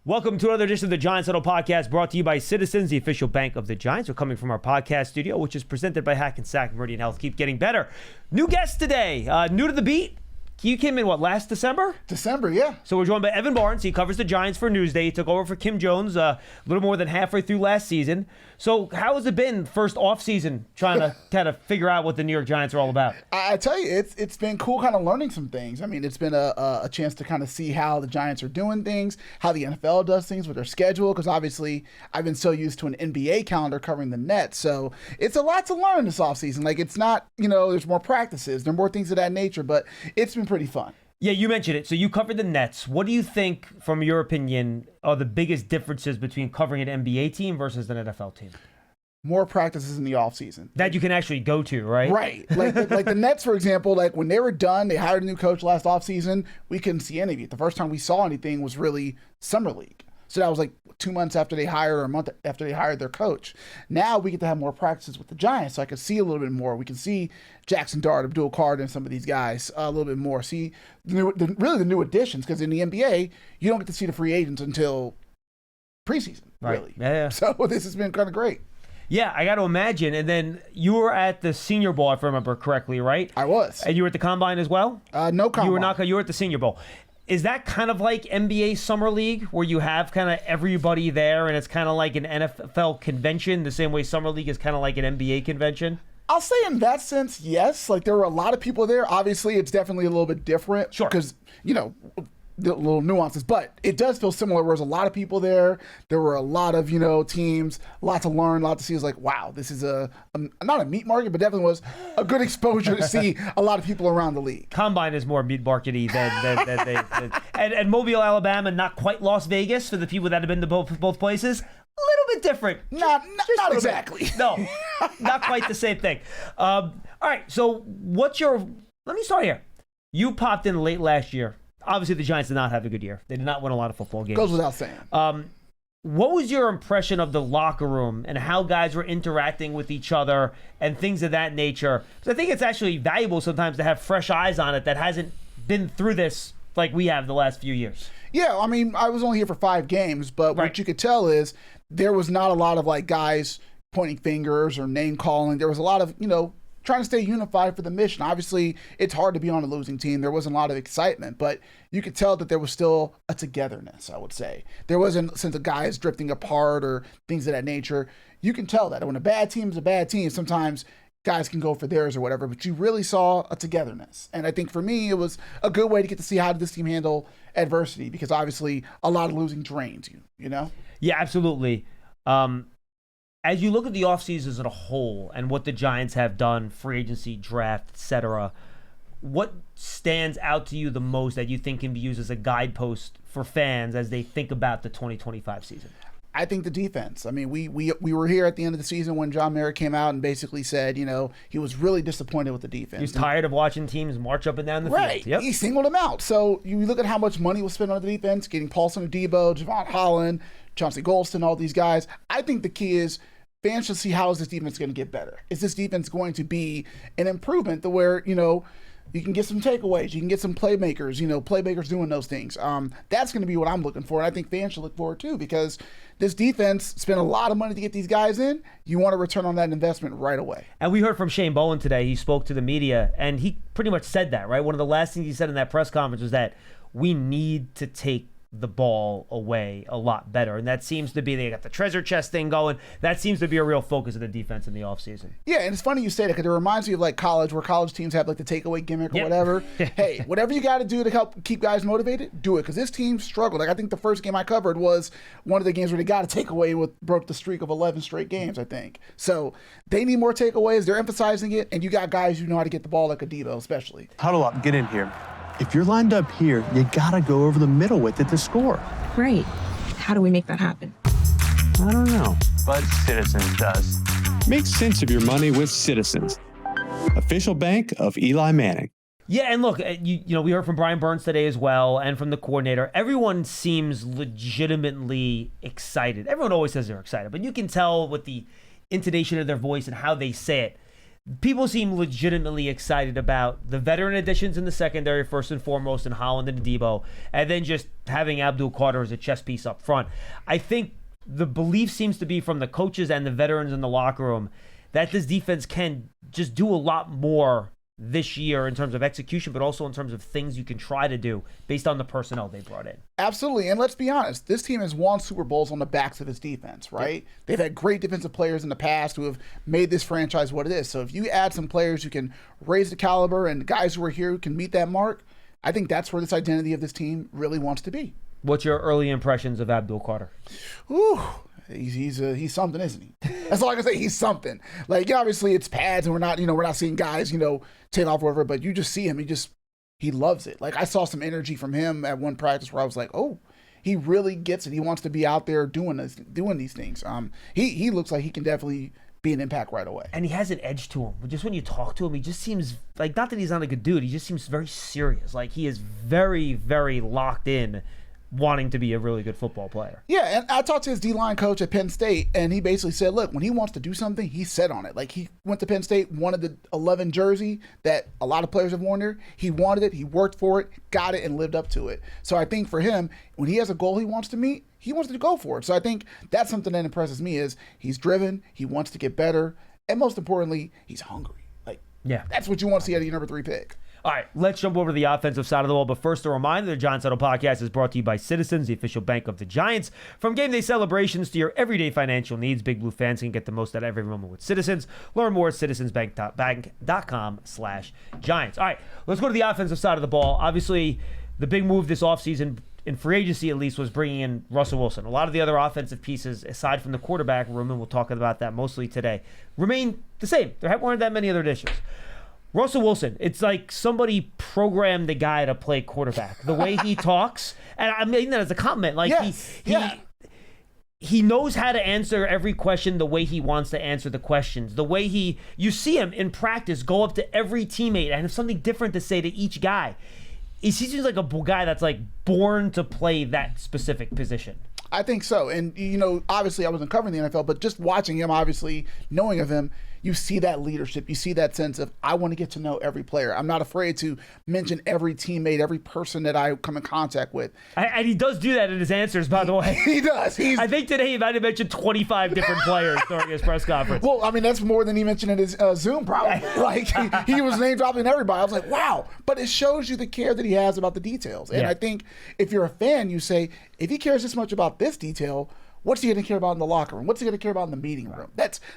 Welcome to another edition of the Giants Huddle podcast, brought to you by Citizens, the official bank of the Giants. We're coming from our podcast studio, which is presented by Hackensack Meridian Health. Keep getting better. New guest today, new to the beat. You came in, last December? December, yeah. So we're joined by Evan Barnes. He covers the Giants for Newsday. He took over for Kim Jones a little more than halfway through last season. So how has it been, first offseason, trying to kind of figure out what the New York Giants are all about? I tell you, it's been cool kind of learning some things. I mean, it's been a chance to kind of see how the Giants are doing things, how the NFL does things with their schedule, because obviously I've been so used to an NBA calendar covering the Nets. So it's a lot to learn this offseason. Like, it's not, there's more practices, there are more things of that nature, but it's been pretty fun. Yeah, you mentioned it. So you covered the Nets. What do you think, from your opinion, are the biggest differences between covering an NBA team versus an NFL team? More practices in the offseason. That you can actually go to, right? Right. Like the Nets, for example, like when they were done, they hired a new coach last offseason. We couldn't see any of it. The first time we saw anything was really Summer League. So that was like 2 months after they hired, or a month after they hired their coach. Now we get to have more practices with the Giants, so I can see a little bit more. We can see Jaxson Dart, Abdul Carter, and some of these guys a little bit more. See really the new additions, because in the NBA, you don't get to see the free agents until preseason, really. Yeah. So this has been kind of great. Yeah, I got to imagine. And then you were at the Senior Bowl, if I remember correctly, right? I was. And you were at the Combine as well? No Combine. You were not. You were at the Senior Bowl. Is that kind of like NBA Summer League, where you have kind of everybody there, and it's kind of like an NFL convention, the same way Summer League is kind of like an NBA convention? I'll say in that sense, yes. Like, there were a lot of people there. Obviously, it's definitely a little bit different. Sure. Because, the little nuances, but it does feel similar. There was a lot of people there. There were a lot of, teams, a lot to learn, a lot to see. It's like, wow, this is not a meat market, but definitely was a good exposure to see a lot of people around the league. Combine is more meat markety than and Mobile, Alabama, not quite Las Vegas for the people that have been to both places. A little bit different. Not exactly. No, not quite the same thing. All right, so let me start here. You popped in late last year. Obviously, the Giants did not have a good year. They did not win a lot of football games. Goes without saying. What was your impression of the locker room and how guys were interacting with each other and things of that nature? Because I think it's actually valuable sometimes to have fresh eyes on it that hasn't been through this like we have the last few years. Yeah, I mean, I was only here for 5 games, but What you could tell is there was not a lot of like guys pointing fingers or name calling. There was a lot of, trying to stay unified for the mission. Obviously, it's hard to be on a losing team. There wasn't a lot of excitement, but you could tell that there was still a togetherness, I would say. There wasn't a sense of guys drifting apart or things of that nature. You can tell that when a bad team is a bad team, sometimes guys can go for theirs or whatever, but you really saw a togetherness. And I think for me, it was a good way to get to see how did this team handle adversity, because obviously a lot of losing drains you, Yeah, absolutely. As you look at the offseason as a whole and what the Giants have done, free agency, draft, etc., what stands out to you the most that you think can be used as a guidepost for fans as they think about the 2025 season? I think the defense. I mean, we were here at the end of the season when John Merrick came out and basically said, he was really disappointed with the defense. He was tired of watching teams march up and down the field. Yep. He singled them out. So you look at how much money was spent on the defense, getting Paulson Adebo, Javon Holland, Chauncey Golston, all these guys. I think the key is fans should see how is this defense going to get better. Is this defense going to be an improvement to where, you can get some takeaways, you can get some playmakers, playmakers doing those things. That's going to be what I'm looking for, and I think fans should look forward to, because this defense spent a lot of money to get these guys in. You want to return on that investment right away. And we heard from Shane Bowen today. He spoke to the media, and he pretty much said that, right? One of the last things he said in that press conference was that we need to take the ball away a lot better. And that seems to be, they got the treasure chest thing going. That seems to be a real focus of the defense in the offseason. Yeah, and it's funny you say that, because it reminds me of like college, where college teams have like the takeaway gimmick or whatever. Hey, whatever you got to do to help keep guys motivated, do it, because this team struggled. Like, I think the first game I covered was one of the games where they got a takeaway and broke the streak of 11 straight games, I think. So they need more takeaways. They're emphasizing it, and you got guys who know how to get the ball, like Adebo especially. Huddle up, get in here. If you're lined up here, you gotta go over the middle with it to score. Right. How do we make that happen? I don't know. But Citizens does. Make sense of your money with Citizens, official bank of Eli Manning. Yeah, and look, we heard from Brian Burns today as well, and from the coordinator. Everyone seems legitimately excited. Everyone always says they're excited, but you can tell with the intonation of their voice and how they say it people seem legitimately excited about the veteran additions in the secondary, first and foremost, in Holland and Debo, and then just having Abdul Carter as a chess piece up front. I think the belief seems to be from the coaches and the veterans in the locker room that this defense can just do a lot more this year in terms of execution, but also in terms of things you can try to do based on the personnel they brought in. Absolutely. And let's be honest, this team has won Super Bowls on the backs of its defense, right? Yep. They've had great defensive players in the past who have made this franchise what it is. So if you add some players who can raise the caliber and guys who are here who can meet that mark, I think that's where this identity of this team really wants to be. What's your early impressions of Abdul Carter? Ooh. He's something, isn't he? That's all I can say. He's something. Like, obviously it's pads and we're not seeing guys, take off whatever, but you just see him. He loves it. Like, I saw some energy from him at one practice where I was like, oh, he really gets it. He wants to be out there doing these things. He looks like he can definitely be an impact right away. And he has an edge to him. Just when you talk to him, he just seems like, not that he's not a good dude, he just seems very serious. Like, he is very, very locked in, wanting to be a really good football player. Yeah, and I talked to his D-line coach at Penn State, and he basically said, look, when he wants to do something, he's set on it. Like, he went to Penn State, wanted the 11 jersey that a lot of players have worn there. He wanted it, he worked for it, got it, and lived up to it. So I think for him, when he has a goal he wants to meet, he wants to go for it. So I think that's something that impresses me is he's driven, he wants to get better, and most importantly, he's hungry. Like, yeah, that's what you want to see out of your number 3 pick. All right, let's jump over to the offensive side of the ball. But first, a reminder, the Giants Huddle podcast is brought to you by Citizens, the official bank of the Giants. From game day celebrations to your everyday financial needs, Big Blue fans can get the most out of every moment with Citizens. Learn more at citizensbank.com/Giants. All right, let's go to the offensive side of the ball. Obviously, the big move this offseason, in free agency at least, was bringing in Russell Wilson. A lot of the other offensive pieces, aside from the quarterback room, and we'll talk about that mostly today, remain the same. There weren't that many other additions. Russell Wilson, it's like somebody programmed the guy to play quarterback. The way he talks, and I mean that as a compliment. Like, yes. He knows how to answer every question the way he wants to answer the questions. The way you see him in practice go up to every teammate and have something different to say to each guy. He seems like a guy that's like born to play that specific position. I think so. And, obviously I wasn't covering the NFL, but just watching him, obviously knowing of him, you see that leadership. You see that sense of, I want to get to know every player. I'm not afraid to mention every teammate, every person that I come in contact with. And he does do that in his answers, by the way. He does. I think today he might have mentioned 25 different players during his press conference. Well, I mean, that's more than he mentioned in his Zoom, probably. Like, he was name-dropping everybody. I was like, wow. But it shows you the care that he has about the details. And I think if you're a fan, you say, if he cares this much about this detail, what's he going to care about in the locker room? What's he going to care about in the meeting room?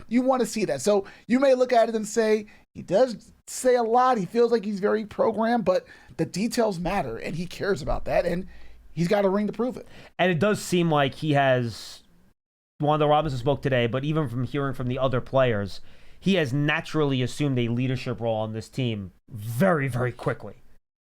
You want to see that. So you may look at it and say, he does say a lot. He feels like he's very programmed, but the details matter, and he cares about that, and he's got a ring to prove it. And it does seem like he has, Wanda Robinson spoke today, but even from hearing from the other players, he has naturally assumed a leadership role on this team very, very quickly.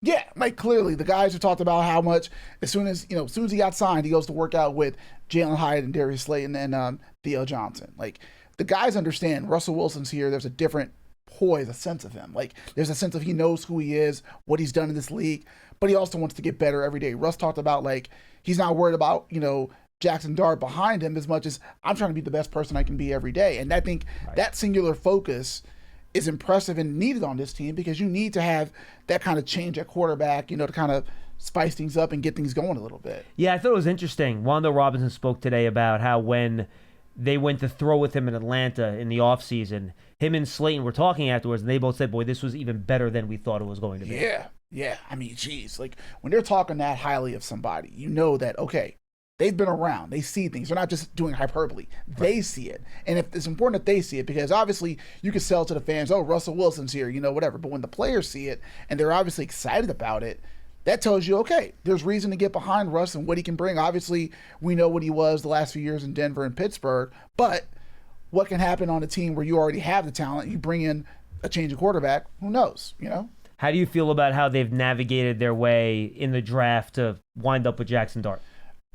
Yeah, like clearly the guys have talked about how much as soon as he got signed, he goes to work out with Jalen Hyatt and Darius Slayton and Theo Johnson. Like, the guys understand Russell Wilson's here. There's a different poise, a sense of him. Like, there's a sense of he knows who he is, what he's done in this league, but he also wants to get better every day. Russ talked about, like, he's not worried about, Jaxson Dart behind him as much as I'm trying to be the best person I can be every day. And I think that singular focus is impressive and needed on this team because you need to have that kind of change at quarterback, to kind of spice things up and get things going a little bit. Yeah, I thought it was interesting. Wanda Robinson spoke today about how when they went to throw with him in Atlanta in the offseason, him and Slayton were talking afterwards, and they both said, boy, this was even better than we thought it was going to be. Yeah. I mean, geez, like, when they're talking that highly of somebody, you know that, okay, they've been around. They see things. They're not just doing hyperbole. They see it. And if it's important that they see it, because obviously you can sell to the fans, oh, Russell Wilson's here, whatever. But when the players see it and they're obviously excited about it, that tells you, okay, there's reason to get behind Russ and what he can bring. Obviously, we know what he was the last few years in Denver and Pittsburgh. But what can happen on a team where you already have the talent? You bring in a change of quarterback. Who knows, How do you feel about how they've navigated their way in the draft to wind up with Jaxson Dart?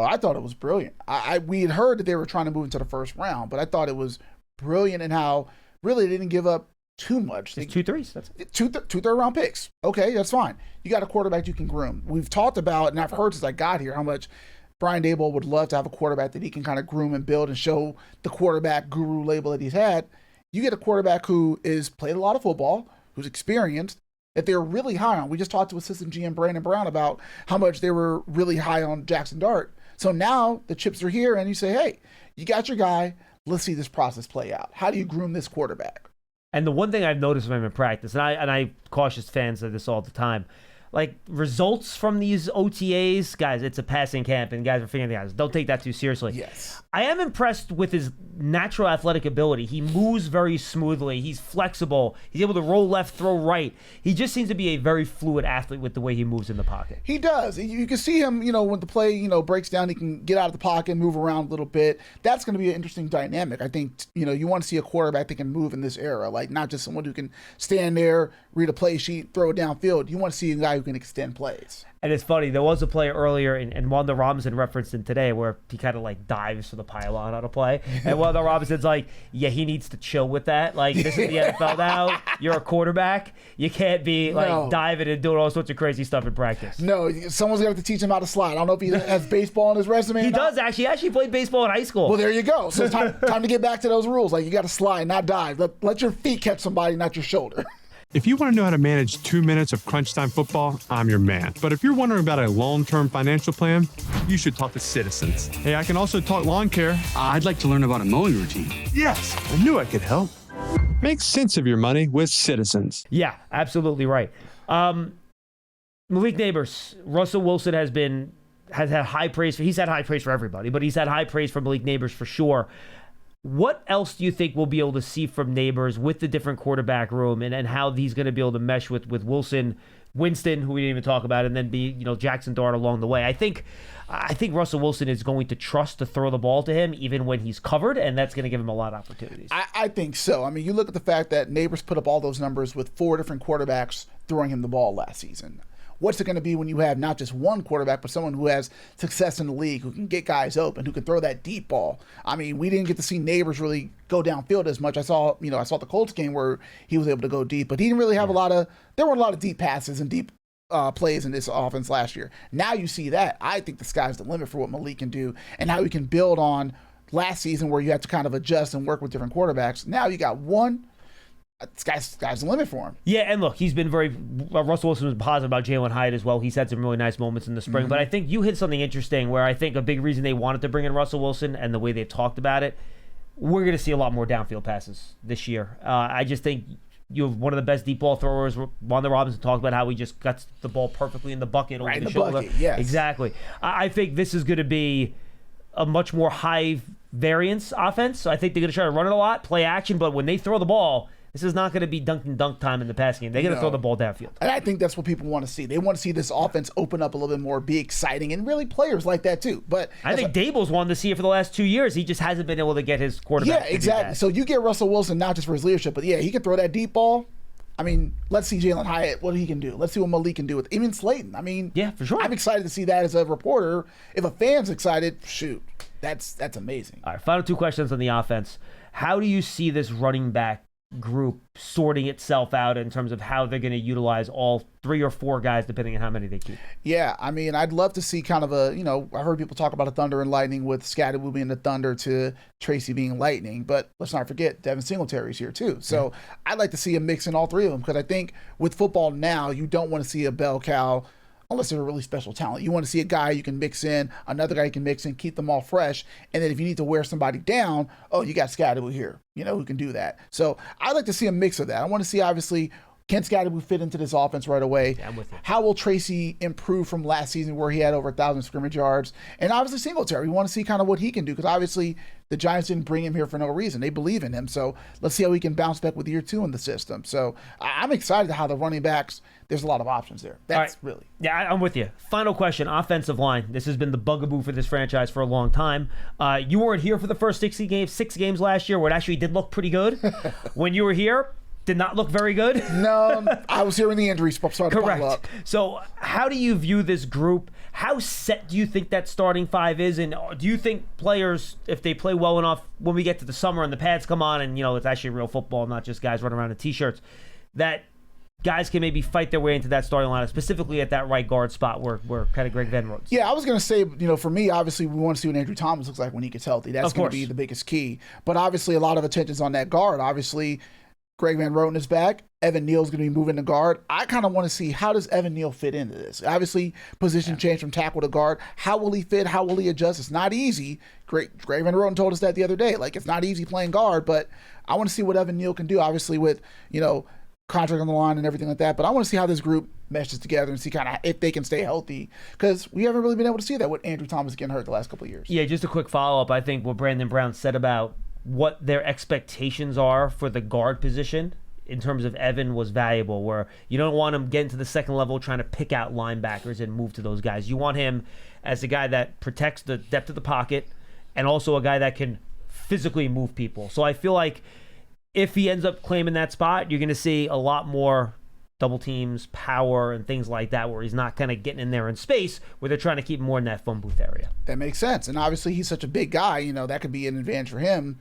I thought it was brilliant. We had heard that they were trying to move into the first round, but I thought it was brilliant in how really they didn't give up too much. It's 2 3s. That's it. Two third-round picks. Okay, that's fine. You got a quarterback you can groom. We've talked about, and I've heard since I got here, how much Brian Daboll would love to have a quarterback that he can kind of groom and build and show the quarterback guru label that he's had. you get a quarterback who is played a lot of football, who's experienced, that they're really high on. We just talked to assistant GM Brandon Brown about how much they were really high on Jaxson Dart. So now the chips are here, and you say, hey, you got your guy. Let's see this process play out. How do you groom this quarterback? And the one thing I've noticed when I'm in practice, and I cautious fans of this all the time, like results from these OTAs, guys, it's a passing camp, and guys are figuring it out. Don't take that too seriously. Yes. I am impressed with his natural athletic ability. He moves very smoothly. He's flexible. He's able to roll left, throw right. He just seems to be a very fluid athlete with the way he moves in the pocket. He does. You can see him, when the play, breaks down, he can get out of the pocket, move around a little bit. That's going to be an interesting dynamic. I think, you want to see a quarterback that can move in this era, like not just someone who can stand there, read a play sheet, throw it downfield. You want to see a guy who can extend plays. And it's funny, there was a play earlier, and Wanda Robinson referenced it today, where he kind of like dives for the pylon on a play. And Wanda Robinson's like, yeah, he needs to chill with that. Like, this is the NFL now. You're a quarterback. You can't be like diving and doing all sorts of crazy stuff in practice. No, someone's going to have to teach him how to slide. I don't know if he has baseball on his resume. He does actually. He actually played baseball in high school. Well, there you go. So it's time to get back to those rules. Like, you got to slide, not dive. Let your feet catch somebody, not your shoulder. If you want to know how to manage 2 minutes of crunch time football, I'm your man. But if you're wondering about a long-term financial plan, you should talk to Citizens. Hey, I can also talk lawn care. I'd like to learn about a mowing routine. Yes, I knew I could help. Make sense of your money with Citizens. Yeah, absolutely right. Malik Neighbors, Russell Wilson has had high praise. He's had high praise for everybody, but he's had high praise for Malik Neighbors for sure. What else do you think we'll be able to see from Neighbors with the different quarterback room and how he's going to be able to mesh with Winston, who we didn't even talk about, and then be Jaxson Dart along the way? I think Russell Wilson is going to trust to throw the ball to him even when he's covered, and that's going to give him a lot of opportunities. I think so. I mean, you look at the fact that Neighbors put up all those numbers with 4 different quarterbacks throwing him the ball last season. What's it going to be when you have not just one quarterback, but someone who has success in the league, who can get guys open, who can throw that deep ball? I mean, we didn't get to see Neighbors really go downfield as much. I saw the Colts game where he was able to go deep, but he didn't really have there weren't a lot of deep passes and deep plays in this offense last year. Now you see that. I think the sky's the limit for what Malik can do and how he can build on last season where you have to kind of adjust and work with different quarterbacks. Now you got one. Sky's the limit for him. Yeah, and look, he's been Russell Wilson was positive about Jalen Hyatt as well. He's had some really nice moments in the spring. Mm-hmm. But I think you hit something interesting where I think a big reason they wanted to bring in Russell Wilson and the way they've talked about it, we're going to see a lot more downfield passes this year. I just think you have one of the best deep ball throwers. Wanda Robinson talked about how he just got the ball perfectly in the bucket over the shoulder. Bucket, yes. Exactly. I think this is going to be a much more high variance offense. So I think they're going to try to run it a lot, play action, but when they throw the ball, this is not going to be dunk time in the passing game. They're going to throw the ball downfield. And I think that's what people want to see. They want to see this offense open up a little bit more, be exciting, and really players like that too. But I think Dable's wanted to see it for the last 2 years. He just hasn't been able to get his quarterback. Yeah, exactly. So you get Russell Wilson not just for his leadership, but yeah, he can throw that deep ball. I mean, let's see Jalen Hyatt, what he can do. Let's see what Malik can do with even Slayton. I mean, yeah, for sure. I'm excited to see that as a reporter. If a fan's excited, shoot, that's amazing. All right, final 2 questions on the offense. How do you see this running back group sorting itself out in terms of how they're going to utilize all 3 or 4 guys, depending on how many they keep? Yeah, I mean, I'd love to see kind of I heard people talk about a Thunder and Lightning with Scadaboo being the Thunder to Tracy being Lightning, but let's not forget Devin Singletary's here too. So I'd like to see a mix in all 3 of them because I think with football now, you don't want to see a bell cow unless they're a really special talent. You want to see a guy you can mix in, another guy you can mix in, keep them all fresh, and then if you need to wear somebody down, you got Scadaboo here, who can do that. So I'd like to see a mix of that. I want to see, obviously, can Scadaboo fit into this offense right away? Yeah, I'm with you. How will Tracy improve from last season where he had over 1,000 scrimmage yards? And obviously Singletary, we want to see kind of what he can do because obviously the Giants didn't bring him here for no reason. They believe in him. So let's see how he can bounce back with year 2 in the system. So I'm excited how the running backs, there's a lot of options there. That's right. Really. Yeah, I'm with you. Final question, offensive line. This has been the bugaboo for this franchise for a long time. You weren't here for the first 6 games last year where it actually did look pretty good. When you were here, did not look very good. No, I was here when the injuries started to pile up. So how do you view this group? How set do you think that starting 5 is? And do you think players, if they play well enough, when we get to the summer and the pads come on and, it's actually real football, not just guys running around in T-shirts, that guys can maybe fight their way into that starting lineup, specifically at that right guard spot where kind of Greg Van Roten's. Yeah, I was going to say, for me, obviously, we want to see what Andrew Thomas looks like when he gets healthy. That's going to be the biggest key. But obviously, a lot of attention's on that guard. Obviously, Greg Van Roten is back. Evan Neal's going to be moving to guard. I kind of want to see, how does Evan Neal fit into this? Obviously, position change from tackle to guard. How will he fit? How will he adjust? It's not easy. Greg Van Roten told us that the other day. Like, it's not easy playing guard, but I want to see what Evan Neal can do, obviously, with, contract on the line and everything like that. But I want to see how this group meshes together and see kind of if they can stay healthy, because we haven't really been able to see that with Andrew Thomas getting hurt the last couple of years. Yeah, just a quick follow-up. I think what Brandon Brown said about what their expectations are for the guard position in terms of Evan was valuable, where you don't want him getting to the second level trying to pick out linebackers and move to those guys. You want him as a guy that protects the depth of the pocket and also a guy that can physically move people. So I feel like if he ends up claiming that spot, you're going to see a lot more double teams, power, and things like that, where he's not kind of getting in there in space, where they're trying to keep him more in that phone booth area. That makes sense. And obviously he's such a big guy, that could be an advantage for him,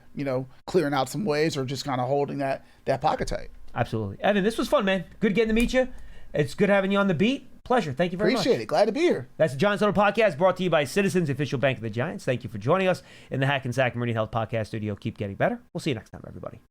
clearing out some ways or just kind of holding that pocket tight. Absolutely. Evan, this was fun, man. Good getting to meet you. It's good having you on the beat. Pleasure. Thank you very much. Appreciate it. Glad to be here. That's the Giants Huddle podcast, brought to you by Citizens, the official bank of the Giants. Thank you for joining us in the Hackensack Meridian Health Podcast Studio. Keep getting better. We'll see you next time, everybody.